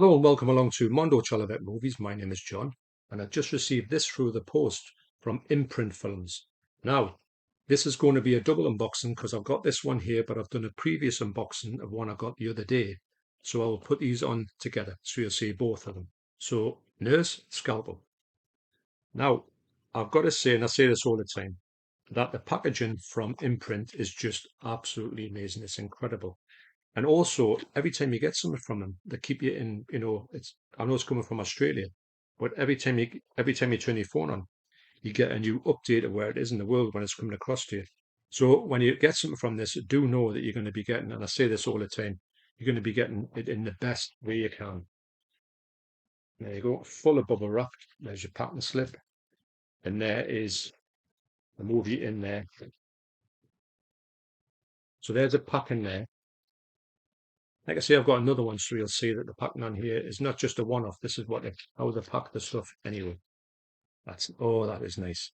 Hello and welcome along to Mondo Chelloveck Movies. My name is John and I just received this through the post from Imprint Films. Now, this is going to be a double unboxing because I've got this one here, but I've done a previous unboxing of one I got the other day. So I'll put these on together so you'll see both of them. So, nurse, scalpel. Now, I've got to say, and I say this all the time, that the packaging from Imprint is just absolutely amazing. It's incredible. And also, every time you get something from them, they keep you in, I know it's coming from Australia, but every time you turn your phone on, you get a new update of where it is in the world when it's coming across to you. So when you get something from this, do know that you're going to be getting, and I say this all the time, you're going to be getting it in the best way you can. There you go, full of bubble wrap. There's your pattern slip. And there is the movie in there. So there's a pack in there. Like I say, I've got another one, so you'll see that the packing on here is not just a one-off. This is how they pack the stuff anyway. Oh, that is nice.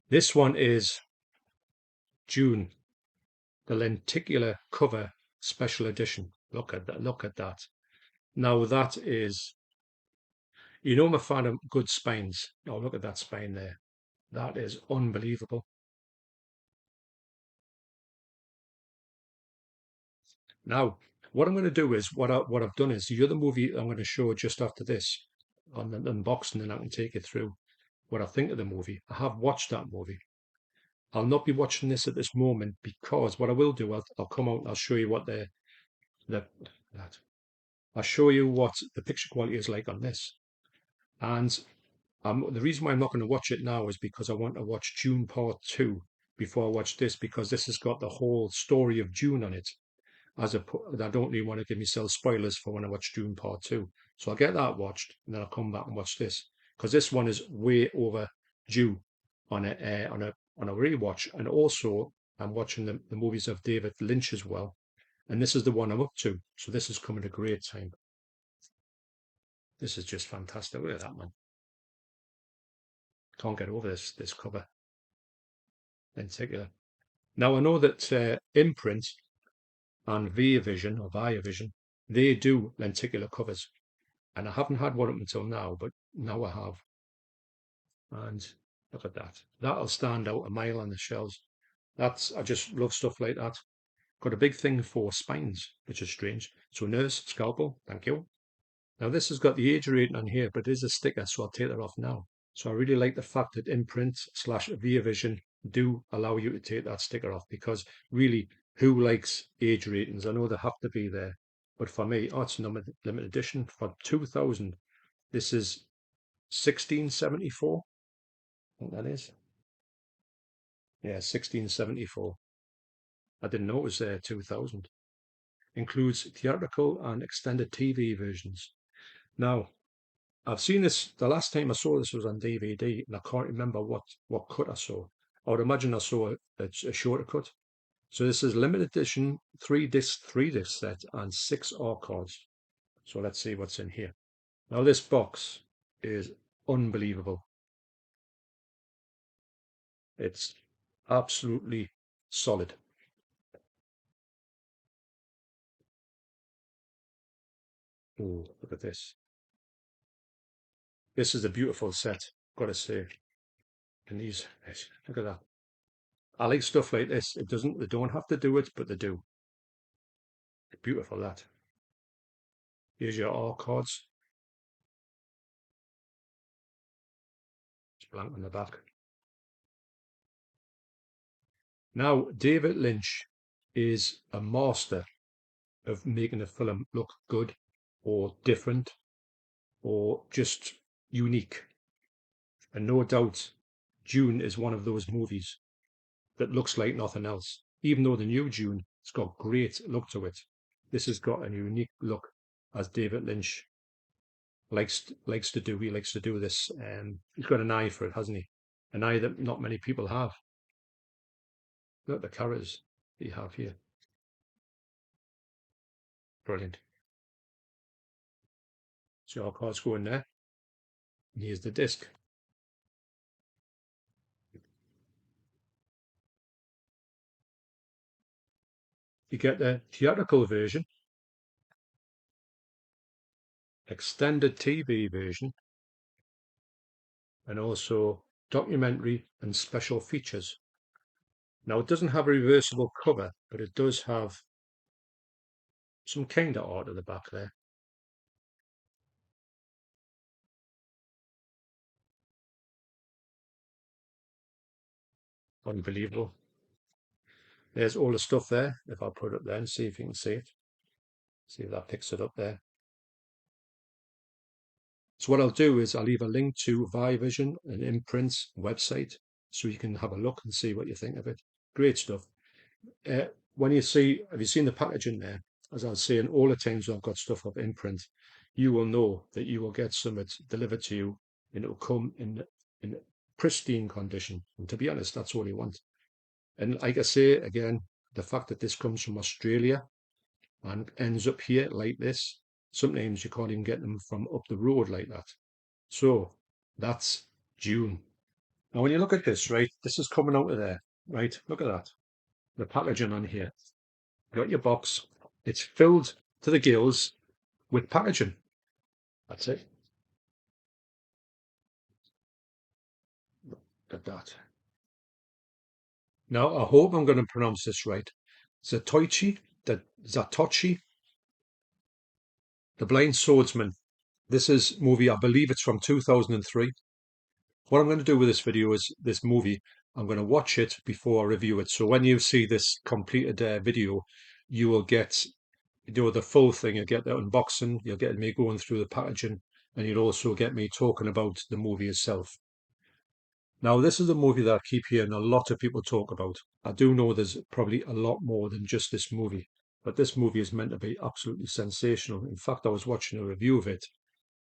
This one is June, the lenticular cover special edition. Look at that. Look at that. Now that is, I'm a fan of good spines. Oh, look at that spine there. That is unbelievable. Now, what I'm going to do is what I've done is the other movie I'm going to show just after this on the unboxing, and I can take you through what I think of the movie. I have watched that movie. I'll not be watching this at this moment because what I will do, I'll come out and I'll show you what I'll show you what the picture quality is like on this. And the reason why I'm not going to watch it now is because I want to watch June Part 2 before I watch this, because this has got the whole story of June on it. I don't really want to give myself spoilers for when I watch June Part 2. So I'll get that watched and then I'll come back and watch this, because this one is way overdue on a rewatch. And also I'm watching the movies of David Lynch as well. And this is the one I'm up to. So this is coming at a great time. This is just fantastic. Look at that, man. Can't get over this cover in particular. Now I know that Imprint and Via Vision, they do lenticular covers. And I haven't had one up until now, but now I have. And look at that. That'll stand out a mile on the shelves. I just love stuff like that. Got a big thing for spines, which is strange. So nurse, scalpel, thank you. Now this has got the age rating on here, but it is a sticker, so I'll take that off now. So I really like the fact that Imprint / Via Vision do allow you to take that sticker off, because really, who likes age ratings? I know they have to be there, but for me, it's limited edition for 2000. This is 1674. I think that is. Yeah, 1674. I didn't know it was there 2000. Includes theatrical and extended TV versions. Now, I've seen this, the last time I saw this was on DVD, and I can't remember what cut I saw. I would imagine I saw a shorter cut. So this is limited edition, three disc set, and 6 art cards. So let's see what's in here. Now this box is unbelievable. It's absolutely solid. Oh, look at this. This is a beautiful set, gotta say. And look at that. I like stuff like this. They don't have to do it, but they do. Beautiful, that. Here's your art cards. It's blank on the back. Now, David Lynch is a master of making a film look good or different or just unique. And no doubt, June is one of those movies that looks like nothing else. Even though the new June has got great look to it, this has got a unique look, as David Lynch likes to do. He likes to do this, and he's got an eye for it, hasn't he? An eye that not many people have. Look at the characters that you have here. Brilliant. So our cards go in there. And here's the disc. You get the theatrical version, extended TV version, and also documentary and special features. Now, it doesn't have a reversible cover, but it does have some kind of art at the back there. Unbelievable. There's all the stuff there. If I put it up there and see if you can see it. See if that picks it up there. So what I'll do is I'll leave a link to Vivision and Imprint's website so you can have a look and see what you think of it. Great stuff. When you see, have you seen the packaging there? As I was saying, all the times I've got stuff of Imprint, you will know that you will get something delivered to you and it will come in pristine condition. And to be honest, that's all you want. And like I say again, the fact that this comes from Australia and ends up here like this, sometimes you can't even get them from up the road like that. So that's June. Now, when you look at this, right, this is coming out of there, right? Look at that. The packaging on here. You got your box. It's filled to the gills with packaging. That's it. Look at that. Now, I hope I'm going to pronounce this right. Zatoichi, The Blind Swordsman. This is movie, I believe it's from 2003. What I'm going to do with this video is this movie, I'm going to watch it before I review it. So when you see this completed video, you will get the full thing. You'll get the unboxing, you'll get me going through the packaging, and you'll also get me talking about the movie itself. Now, this is a movie that I keep hearing a lot of people talk about. I do know there's probably a lot more than just this movie, but this movie is meant to be absolutely sensational. In fact, I was watching a review of it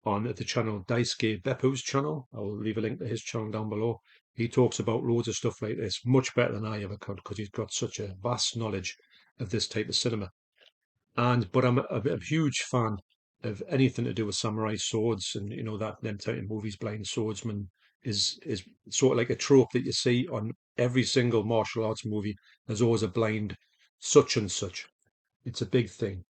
on the channel Daisuke Beppu's channel. I will leave a link to his channel down below. He talks about loads of stuff like this, much better than I ever could, because he's got such a vast knowledge of this type of cinema. But I'm a huge fan of anything to do with samurai swords, and you know that them type of movies. Blind Swordsman is sort of like a trope that you see on every single martial arts movie. There's always a blind such and such. It's a big thing.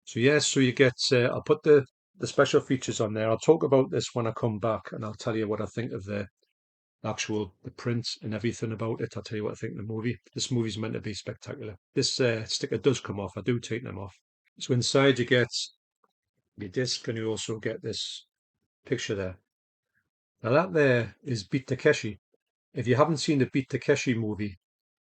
So yes, so you get. I'll put the special features on there. I'll talk about this when I come back, and I'll tell you what I think of the print and everything about it. I'll tell you what I think of the movie. This movie's meant to be spectacular. This sticker does come off. I do take them off. So inside you get your disc, and you also get this picture there. Now that there is Beat Takeshi. If you haven't seen the Beat Takeshi movie,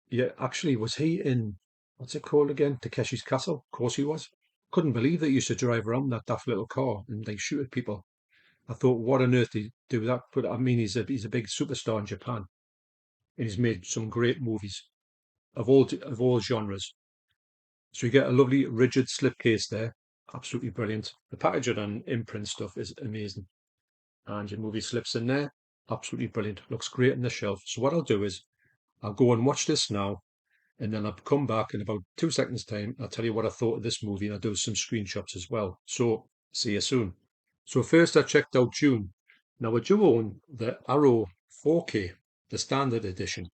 yeah, actually, was he in, what's it called again? Takeshi's Castle? Of course he was. Couldn't believe that he used to drive around that daft little car and they shoot at people. I thought, what on earth did he do that? But I mean, he's a big superstar in Japan, and he's made some great movies of all genres. So you get a lovely rigid slipcase there, absolutely brilliant. The packaging and imprint stuff is amazing, and your movie slips in there, absolutely brilliant. Looks great on the shelf. So what I'll do is I'll go and watch this now, and then I'll come back in about 2 seconds' time. I'll tell you what I thought of this movie, and I'll do some screenshots as well. So see you soon. So first I checked out June. Now I do own the Arrow 4K, the standard edition.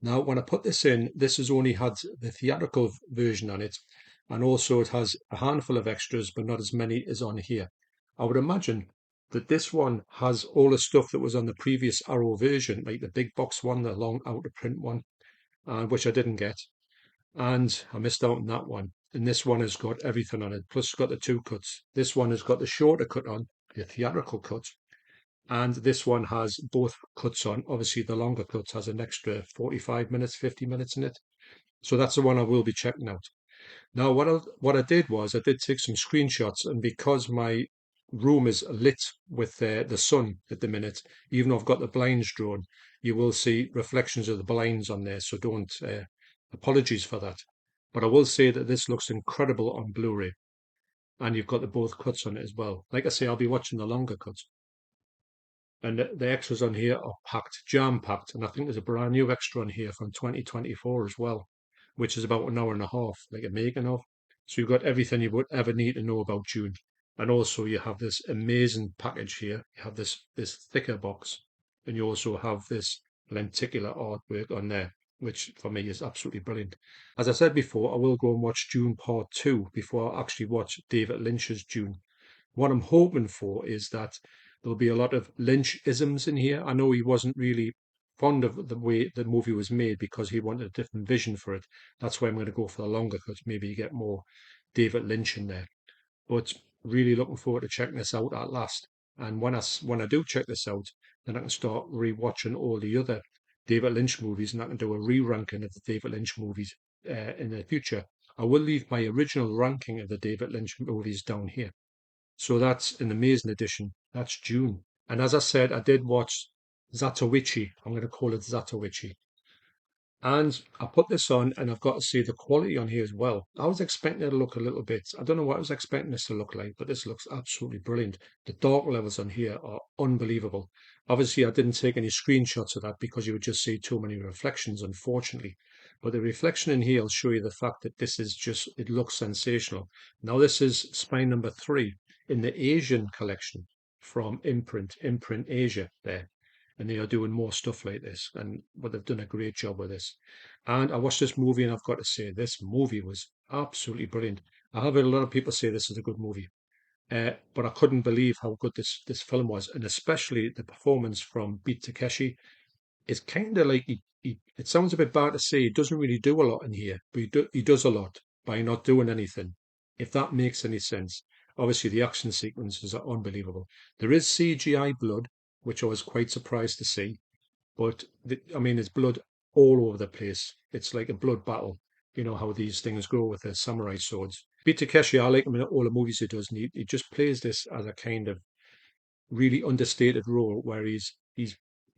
Now when I put this in, this has only had the theatrical version on it, and also it has a handful of extras, but not as many as on here. I would imagine that this one has all the stuff that was on the previous Arrow version, like the big box one, the long out of print one, which I didn't get. And I missed out on that one. And this one has got everything on it. Plus, it's got the two cuts. This one has got the shorter cut on, the theatrical cut. And this one has both cuts on. Obviously, the longer cut has an extra 45 minutes, 50 minutes in it. So that's the one I will be checking out. Now, what I did was I did take some screenshots, and because my room is lit with the sun at the minute, even though I've got the blinds drawn, you will see reflections of the blinds on there. So don't apologies for that. But I will say that this looks incredible on Blu-ray, and you've got the both cuts on it as well. Like I say, I'll be watching the longer cuts. And the extras on here are packed, jam-packed, and I think there's a brand new extra on here from 2024 as well, which is about an hour and a half, like a making of. So you've got everything you would ever need to know about June. And also you have this amazing package here. You have this thicker box, and you also have this lenticular artwork on there, which for me is absolutely brilliant. As I said before, I will go and watch June Part 2 before I actually watch David Lynch's June, What I'm hoping for is that there'll be a lot of Lynch-isms in here. I know he wasn't really fond of the way the movie was made because he wanted a different vision for it. That's why I'm going to go for the longer cut. Maybe you get more David Lynch in there. But really looking forward to checking this out at last. And when I do check this out, then I can start rewatching all the other David Lynch movies, and I can do a re-ranking of the David Lynch movies in the future. I will leave my original ranking of the David Lynch movies down here. So that's an amazing edition. That's June. And as I said, I did watch Zatoichi. I'm going to call it Zatoichi. And I put this on, and I've got to see the quality on here as well. I was expecting it to look a little bit, I don't know what I was expecting this to look like, but this looks absolutely brilliant. The dark levels on here are unbelievable. Obviously, I didn't take any screenshots of that because you would just see too many reflections, unfortunately. But the reflection in here will show you the fact that this is just, it looks sensational. Now, this is spine number 3 in the Asian collection from Imprint Asia there, and they are doing more stuff like this, but they've done a great job with this. And I watched this movie, and I've got to say, this movie was absolutely brilliant. I have heard a lot of people say this is a good movie, but I couldn't believe how good this film was, and especially the performance from Beat Takeshi. It's kind of like it sounds a bit bad to say he doesn't really do a lot in here, but he does a lot by not doing anything, if that makes any sense. Obviously, the action sequences are unbelievable. There is CGI blood, which I was quite surprised to see, but I mean, there's blood all over the place. It's like a blood battle. You know how these things go with the samurai swords. Beat Takeshi, I like him in all the movies he does, and he just plays this as a kind of really understated role where he's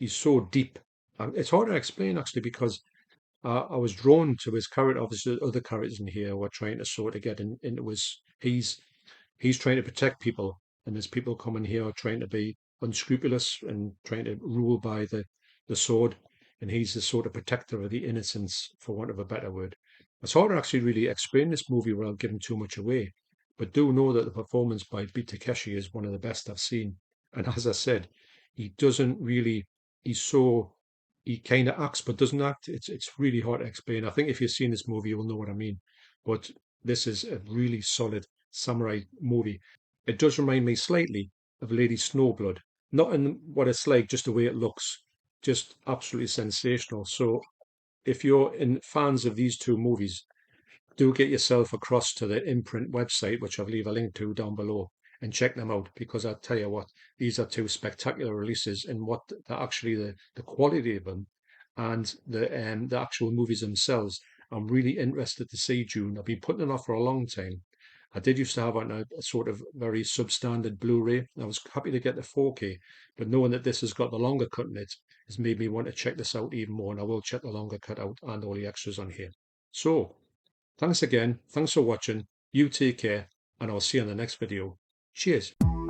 so deep. And it's hard to explain actually because I was drawn to his character. Obviously, other characters in here were trying to sort of get into his. He's trying to protect people, and there's people coming here trying to be unscrupulous and trying to rule by the sword, and he's the sort of protector of the innocents, for want of a better word. It's hard to actually really explain this movie without giving too much away, but do know that the performance by Beat Takeshi is one of the best I've seen. And as I said, he doesn't really. He's so he kind of acts but doesn't act. It's really hard to explain. I think if you've seen this movie, you will know what I mean. But this is a really solid samurai movie. It does remind me slightly of Lady Snowblood, not in what it's like, just the way it looks, just absolutely sensational. So if you're in fans of these two movies, do get yourself across to the Imprint website, which I'll leave a link to down below, and check them out because I tell you what, these are two spectacular releases in what actually the quality of them and the actual movies themselves. I'm really interested to see June. I've been putting it off for a long time. I did used to have a sort of very substandard Blu-ray. I was happy to get the 4K, but knowing that this has got the longer cut in it has made me want to check this out even more, and I will check the longer cut out and all the extras on here. So, thanks again. Thanks for watching. You take care, and I'll see you in the next video. Cheers.